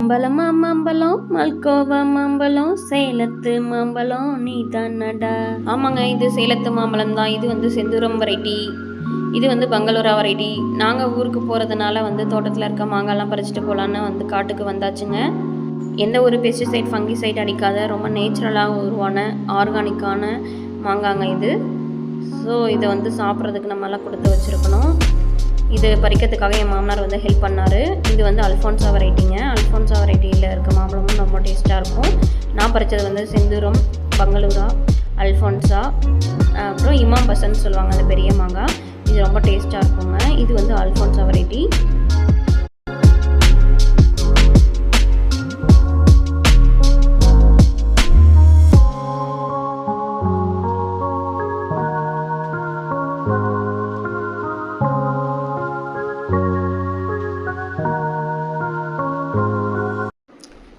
மாம்பழம் மாம்பழம் மல்கோவா மாம்பழம் சேலத்து மாம்பழம் நீ தானடா. ஆமாங்க, இது சேலத்து மாம்பழம் தான். இது வந்து செந்தூரம் வெரைட்டி, இது வந்து பெங்களூரா வெரைட்டி. நாங்கள் ஊருக்கு போகிறதுனால வந்து தோட்டத்தில் இருக்க மாங்காய்லாம் பறிச்சுட்டு போகலான்னு வந்து காட்டுக்கு வந்தாச்சுங்க. எந்த ஒரு பெஸ்டிசைட் ஃபங்கிசைட் அடிக்காத ரொம்ப நேச்சுரலாக உருவான ஆர்கானிக்கான மாங்காங்க இது. ஸோ இதை வந்து சாப்பிட்றதுக்கு நம்மளாம் கொடுத்து வச்சுருக்கணும். இது பறிக்கிறதுக்காக என் மாமனார் வந்து ஹெல்ப் பண்ணார். இது வந்து அல்ஃபான்சா வெரைட்டிங்க. அல்ஃபான்சா வெரைட்டியில் இருக்க மாம்பழமும் ரொம்ப டேஸ்ட்டாக இருக்கும். நான் பறித்தது வந்து செந்தூரம், பெங்களூரா, அல்ஃபான்சா, அப்புறம் இமாம் பசன்னு சொல்லுவாங்க அந்த பெரிய மாங்காய். இது ரொம்ப டேஸ்ட்டாக இருக்குங்க. இது வந்து அல்ஃபான்சா வெரைட்டி.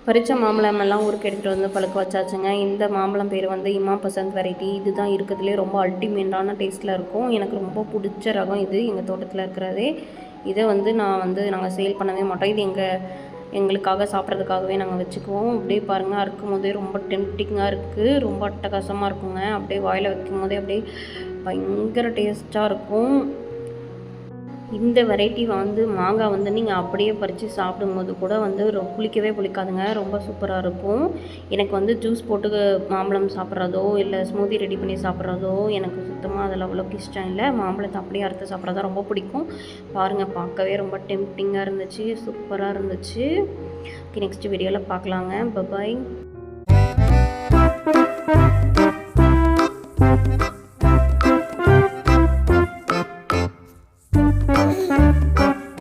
பறித்த மாம்பழமெல்லாம் ஊருக்கு எடுத்துகிட்டு வந்து பழுக்க வச்சாச்சுங்க. இந்த மாம்பழம் பேர் வந்து இமாம் பசந்த் வெரைட்டி. இதுதான் இருக்கிறதுலே ரொம்ப அல்டிமேட்டான டேஸ்ட்டில் இருக்கும். எனக்கு ரொம்ப பிடிச்ச ரகம் இது, எங்கள் தோட்டத்தில் இருக்கிறதே. இதை வந்து நாங்கள் சேல் பண்ணவே மாட்டோம். இது எங்களுக்காக சாப்பிட்றதுக்காகவே நாங்கள் வச்சுக்குவோம். அப்படியே பாருங்கள், அறுக்கும் போதே ரொம்ப டெம்ப்டிங்காக இருக்குது, ரொம்ப அட்டகாசமாக இருக்குங்க. அப்படியே வாயில் வைக்கும் போதே அப்படியே பயங்கர டேஸ்ட்டாக இருக்கும். இந்த வெரைட்டி வந்து மாங்காய் வந்து நீங்கள் அப்படியே பறித்து சாப்பிடும்போது கூட வந்து புளிக்கவே புளிக்காதுங்க, ரொம்ப சூப்பராக இருக்கும். எனக்கு வந்து ஜூஸ் போட்டு மாம்பழம் சாப்பிட்றதோ இல்லை ஸ்மூதி ரெடி பண்ணி சாப்பிட்றதோ எனக்கு சுத்தமாக அதில் அவ்வளோக்கு இஷ்டம் இல்லை. மாம்பழத்தை அப்படியே அறுத்து சாப்பிட்றதா ரொம்ப பிடிக்கும். பாருங்கள், பார்க்கவே ரொம்ப டெம்ப்டிங்காக இருந்துச்சு, சூப்பராக இருந்துச்சு. ஓகே, நெக்ஸ்ட் வீடியோவில் பார்க்கலாங்க. பாய்.